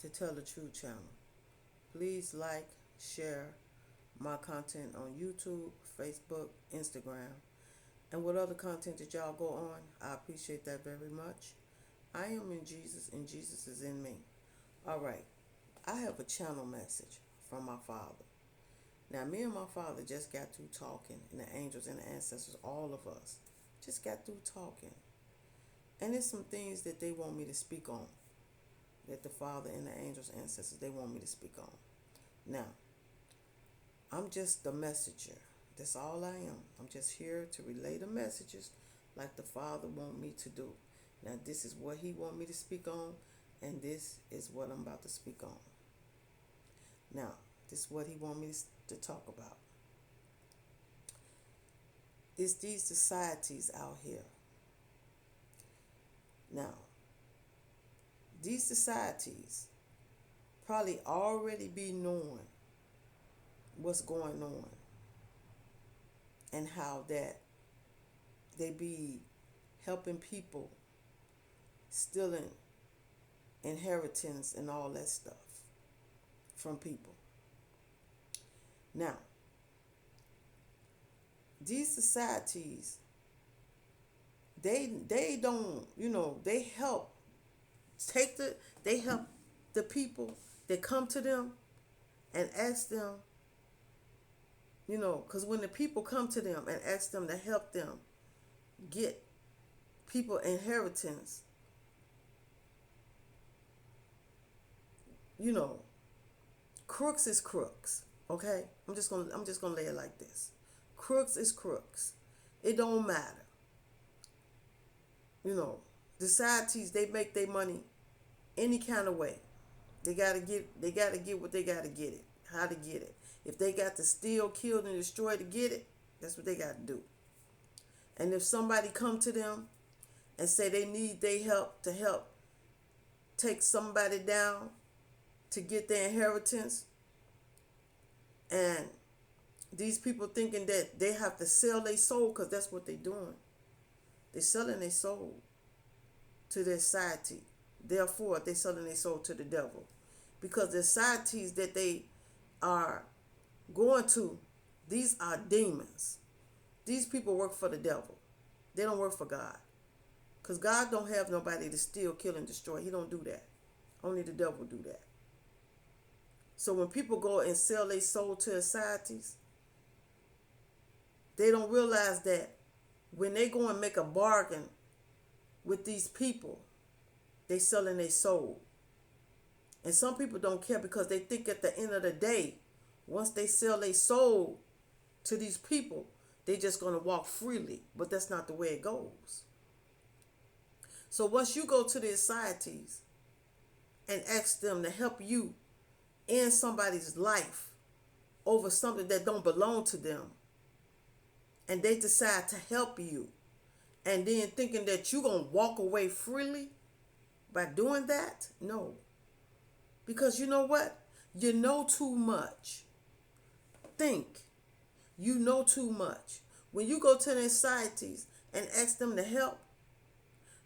to Tell the Truth channel. Please like, share my content on YouTube, Facebook, Instagram, and what other content that y'all go on. I appreciate that very much. I am in Jesus and Jesus is in me. All right. I have a channel message from my father. Now, me and my father just got through talking, and the angels and the ancestors, all of us, just got through talking. And there's some things that they want me to speak on, that the father and the angels, ancestors, they want me to speak on. Now, I'm just the messenger. That's all I am. I'm just here to relay the messages like the father want me to do. Now, this is what he want me to speak on, and this is what I'm about to speak on. Now, this is what he want me to talk about. It's these societies out here. Now, these societies probably already be knowing what's going on and how that they be helping people stealing inheritance and all that stuff from people. Now, these societies, they don't, they help they help the people that come to them and ask them, because when the people come to them and ask them to help them get people inheritance, crooks is crooks. Okay, I'm just gonna lay it like this. Crooks is crooks. It don't matter. The societies, they make their money any kind of way. They gotta get what they gotta get it. How to get it. If they got to steal, kill, and destroy to get it, that's what they gotta do. And if somebody come to them and say they need their help to help take somebody down to get their inheritance, and these people thinking that they have to sell their soul, because that's what they're doing. They're selling their soul to their society. Therefore, they're selling their soul to the devil. Because the societies that they are going to, these are demons. These people work for the devil. They don't work for God. Because God don't have nobody to steal, kill, and destroy. He don't do that. Only the devil do that. So when people go and sell their soul to societies, they don't realize that when they go and make a bargain with these people, they selling their soul. And some people don't care because they think at the end of the day, once they sell their soul to these people, they just going to walk freely. But that's not the way it goes. So once you go to the societies and ask them to help you in somebody's life over something that don't belong to them, and they decide to help you, and then thinking that you're going to walk away freely by doing that, no. Because you know what? You know too much. Think. You know too much. When you go to the societies and ask them to help,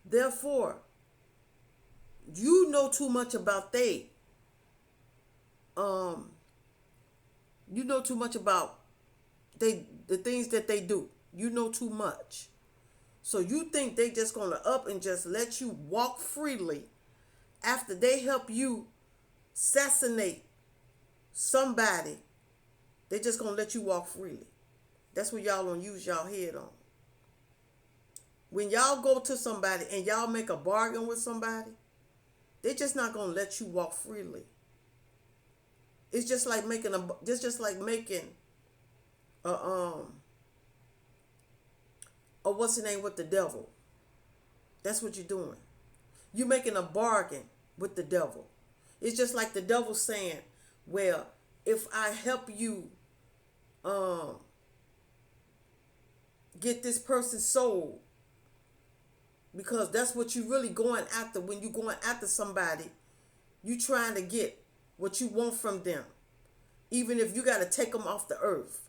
therefore, you know too much about you know too much about the things that they do. You know too much. So you think they just going to up and just let you walk freely after they help you assassinate somebody. They just going to let you walk freely. That's what y'all going to use y'all head on. When y'all go to somebody and y'all make a bargain with somebody, they just not going to let you walk freely. It's just like making a what's the name with the devil. That's what you're doing. You're making a bargain with the devil. It's just like the devil saying, well, if I help you get this person's soul, because that's what you really going after. When you going after somebody, you trying to get what you want from them, even if you got to take them off the earth.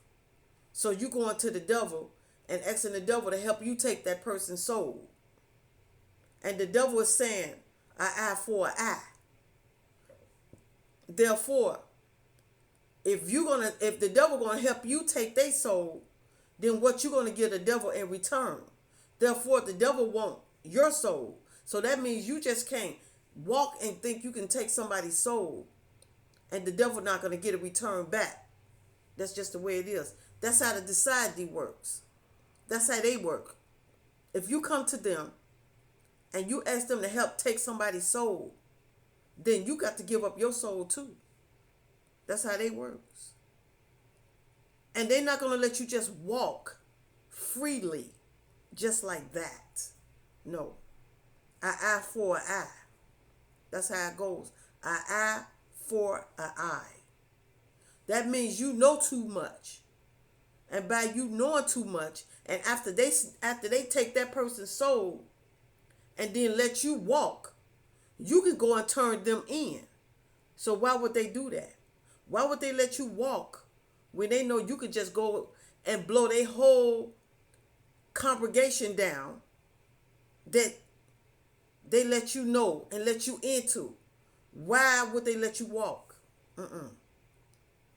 So you going to the devil and asking the devil to help you take that person's soul. And the devil is saying, an eye for an eye. Therefore, if the devil gonna help you take their soul, then what you gonna give the devil in return? Therefore, the devil want your soul. So that means you just can't walk and think you can take somebody's soul and the devil not gonna get a return back. That's just the way it is. That's how the society works. That's how they work. If you come to them and you ask them to help take somebody's soul, then you got to give up your soul too. That's how they works. And they're not going to let you just walk freely just like that. No. An eye for an eye. That's how it goes. An eye for an eye. That means you know too much. And by you knowing too much, and after they take that person's soul and then let you walk, you can go and turn them in. So why would they do that? Why would they let you walk when they know you could just go and blow their whole congregation down that they let you know and let you into? Why would they let you walk?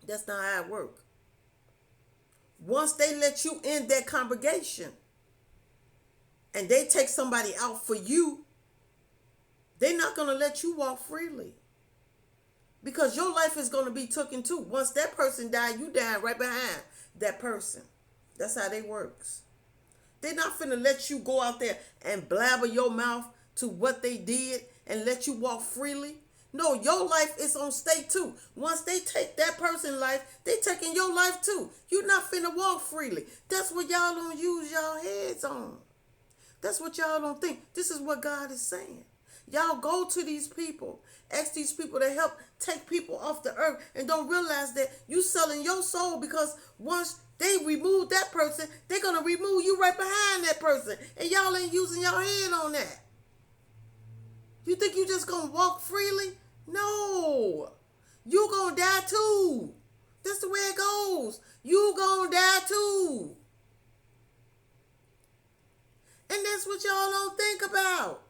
That's not how it works. Once they let you in that congregation and they take somebody out for you, they're not going to let you walk freely. Because your life is going to be taken too. Once that person died, you die right behind that person. That's how they works. They're not finna let you go out there and blabber your mouth to what they did and let you walk freely. No, your life is on stake too. Once they take that person's life, they taking your life too. You're not finna walk freely. That's what y'all don't use y'all heads on. That's what y'all don't think. This is what God is saying. Y'all go to these people, ask these people to help take people off the earth, and don't realize that you selling your soul, because once they remove that person, they're going to remove you right behind that person, and y'all ain't using your head on that. You think you just going to walk freely? No. You going to die too. That's the way it goes. You going to die too. And that's what y'all don't think about.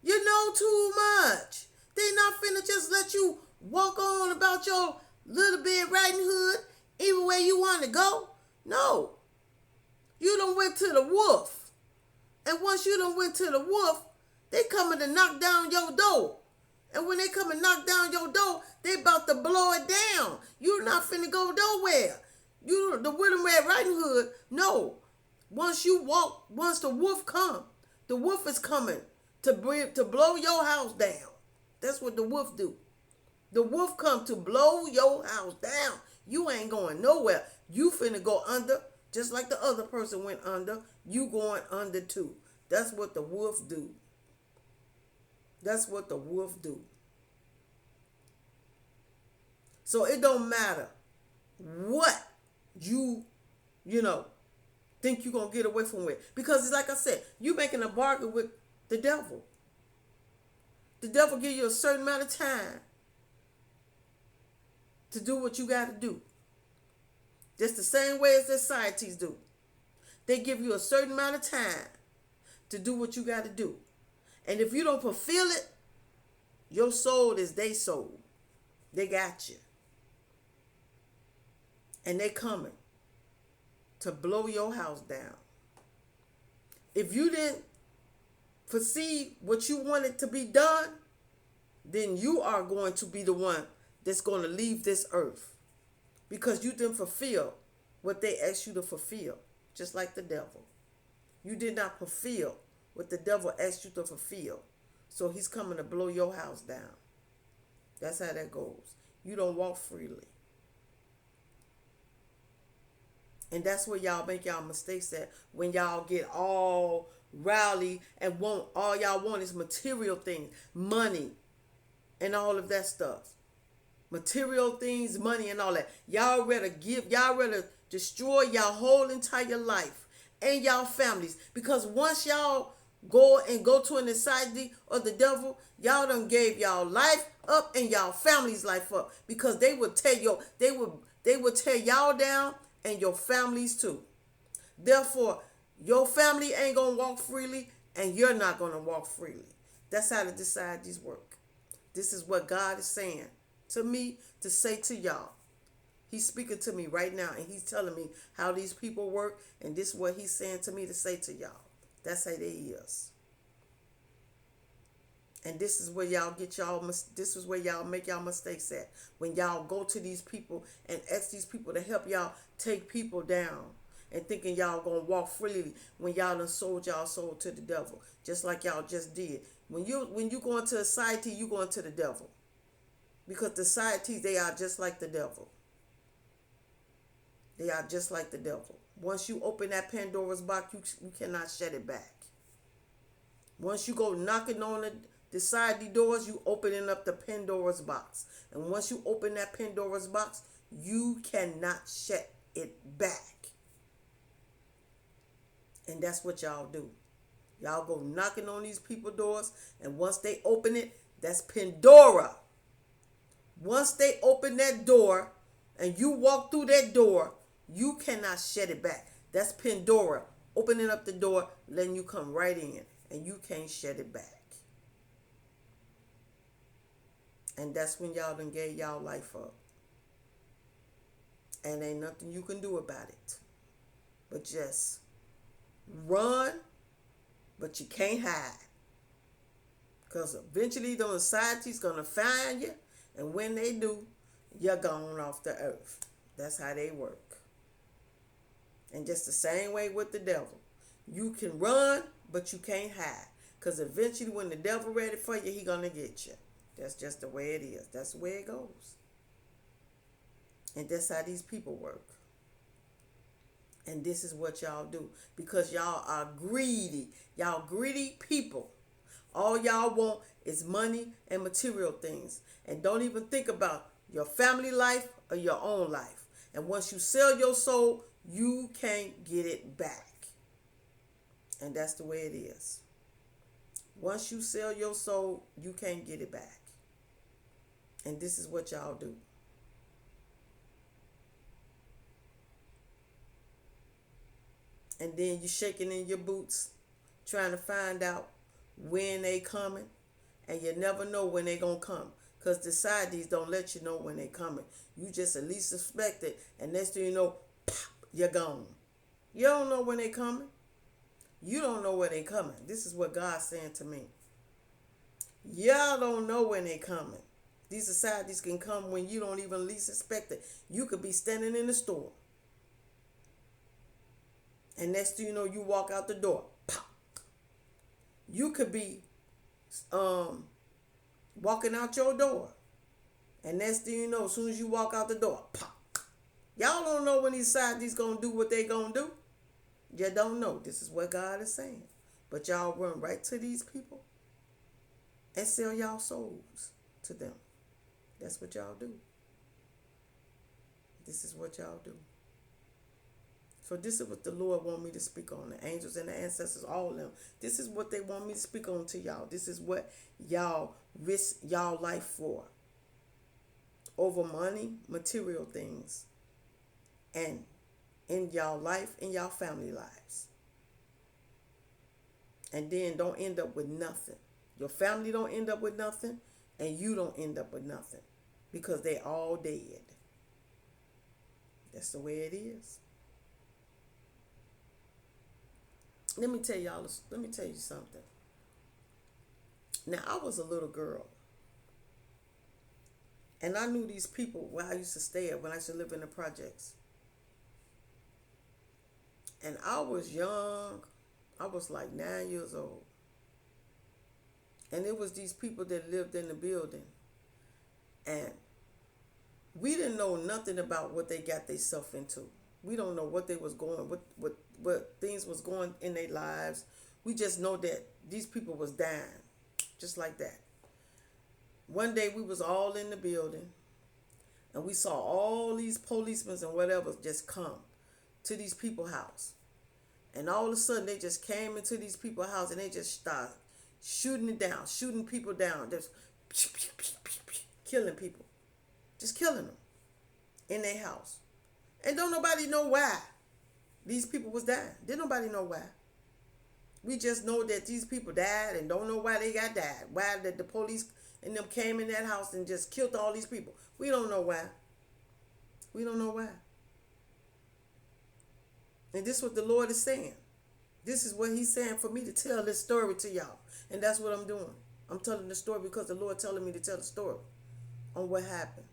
You know too much. They not finna just let you walk on about your little bit riding hood even where you want to go. No. You done went to the wolf. And once you done went to the wolf, they coming to knock down your door. And when they come and knock down your door, they about to blow it down. You're not finna go nowhere. You the Little Red Riding Hood. No. Once you walk, once the wolf come, the wolf is coming to blow your house down. That's what the wolf do. The wolf come to blow your house down. You ain't going nowhere. You finna go under, just like the other person went under. You going under too. That's what the wolf do. That's what the wolf do. So it don't matter what you think you're going to get away from it. Because it's like I said, you making a bargain with the devil. The devil give you a certain amount of time to do what you got to do. Just the same way as the societies do. They give you a certain amount of time to do what you got to do. And if you don't fulfill it, your soul is their soul. They got you. And they coming to blow your house down. If you didn't foresee what you wanted to be done, then you are going to be the one that's going to leave this earth. Because you didn't fulfill what they asked you to fulfill. Just like the devil. You did not fulfill what the devil asked you to fulfill. So he's coming to blow your house down. That's how that goes. You don't walk freely. And that's where y'all make y'all mistakes at, when y'all get all rowdy and all y'all want is material things, money, and all of that stuff. Material things, money, and all that. Y'all rather destroy y'all whole entire life and y'all families. Because once y'all go to an society of the devil, y'all done gave y'all life up and y'all family's life up. Because they would tear y'all down and your families too. Therefore, your family ain't going to walk freely and you're not going to walk freely. That's how the societies work. This is what God is saying to me to say to y'all. He's speaking to me right now, and he's telling me how these people work, and this is what he's saying to me to say to y'all. That's how they is. And this is where y'all get y'all, this is where y'all make y'all mistakes at. When y'all go to these people and ask these people to help y'all take people down and thinking y'all gonna walk freely when y'all done sold y'all soul to the devil, just like y'all just did. When you go into a society, you go into the devil. Because the societies, they are just like the devil. They are just like the devil. Once you open that Pandora's box, you cannot shut it back. Once you go knocking on the society doors, you opening up the Pandora's box. And once you open that Pandora's box, you cannot shut it back. And that's what y'all do. Y'all go knocking on these people's doors, and once they open it, that's Pandora. Once they open that door and you walk through that door, you cannot shut it back. That's Pandora opening up the door, letting you come right in, and you can't shut it back. And that's when y'all done gave y'all life up. And ain't nothing you can do about it. But just run, but you can't hide. Because eventually the society's going to find you, and when they do, you're gone off the earth. That's how they work. And just the same way with the devil. You can run, but you can't hide. Because eventually when the devil ready for you, he going to get you. That's just the way it is. That's the way it goes. And that's how these people work. And this is what y'all do. Because y'all are greedy. Y'all greedy people. All y'all want is money and material things. And don't even think about your family life or your own life. And once you sell your soul, you can't get it back. And that's the way it is. Once you sell your soul, you can't get it back. And this is what y'all do. And then you shaking in your boots, trying to find out when they coming. And you never know when they gonna come. Because the societies don't let you know when they coming. You just at least suspect it. And next thing you know, pop, you're gone. You don't know when they coming. You don't know when they coming. This is what God's saying to me. Y'all don't know when they coming. These societies can come when you don't even least expect it. You could be standing in the store. And next thing you know, you walk out the door. Pop. You could be walking out your door. And next thing you know, as soon as you walk out the door, pop. Y'all don't know when these societies going to do what they going to do. You don't know. This is what God is saying. But y'all run right to these people and sell y'all souls to them. That's what y'all do. This is what y'all do. So this is what the Lord want me to speak on. The angels and the ancestors, all of them. This is what they want me to speak on to y'all. This is what y'all risk y'all life for. Over money, material things. And in y'all life, in y'all family lives. And then don't end up with nothing. Your family don't end up with nothing. And you don't end up with nothing. Because they all dead. That's the way it is. Let me tell you something. Now, I was a little girl. And I knew these people where I used to stay at when I used to live in the projects. And I was young. I was like 9 years old. And it was these people that lived in the building. And we didn't know nothing about what they got themselves into. We don't know what they was going, what things was going in their lives. We just know that these people was dying. Just like that. One day we was all in the building. And we saw all these policemen and whatever just come to these people's house. And all of a sudden they just came into these people's house and they just started shooting it down, shooting people down, just killing people. Just killing them in their house. And don't nobody know why these people was dying. Didn't nobody know why. We just know that these people died and don't know why they got died. Why did the police and them came in that house and just killed all these people. We don't know why. We don't know why. And this is what the Lord is saying. This is what he's saying for me to tell this story to y'all. And that's what I'm doing. I'm telling the story because the Lord telling me to tell the story on what happened.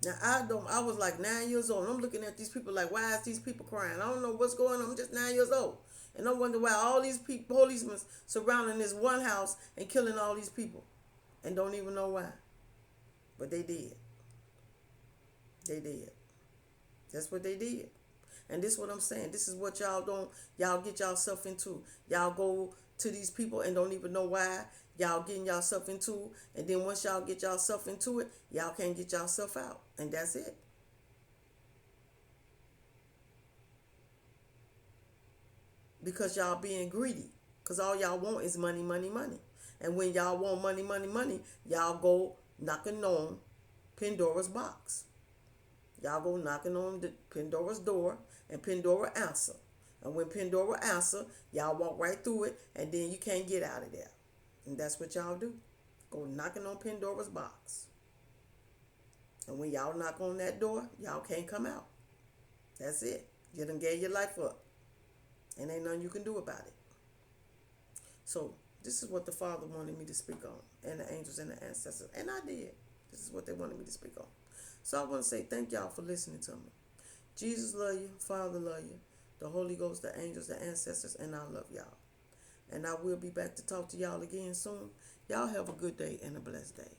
Now I was like 9 years old. And I'm looking at these people like, why is these people crying? I don't know what's going on. I'm just 9 years old. And I wonder why all these policemen surrounding this one house and killing all these people. And don't even know why. But they did. They did. That's what they did. And this is what I'm saying. This is what y'all get yourself into. Y'all go to these people and don't even know why y'all getting yourself into. And then once y'all get yourself into it, y'all can't get yourself out. And that's it. Because y'all being greedy. Because all y'all want is money, money, money. And when y'all want money, money, money, y'all go knocking on Pandora's box. Y'all go knocking on the Pandora's door, and Pandora answer. And when Pandora answer, y'all walk right through it, and then you can't get out of there. And that's what y'all do. Go knocking on Pandora's box. And when y'all knock on that door, y'all can't come out. That's it. You done gave your life up. And ain't nothing you can do about it. So this is what the Father wanted me to speak on. And the angels and the ancestors. And I did. This is what they wanted me to speak on. So I want to say thank y'all for listening to me. Jesus love you. Father love you. The Holy Ghost, the angels, the ancestors, and I love y'all. And I will be back to talk to y'all again soon. Y'all have a good day and a blessed day.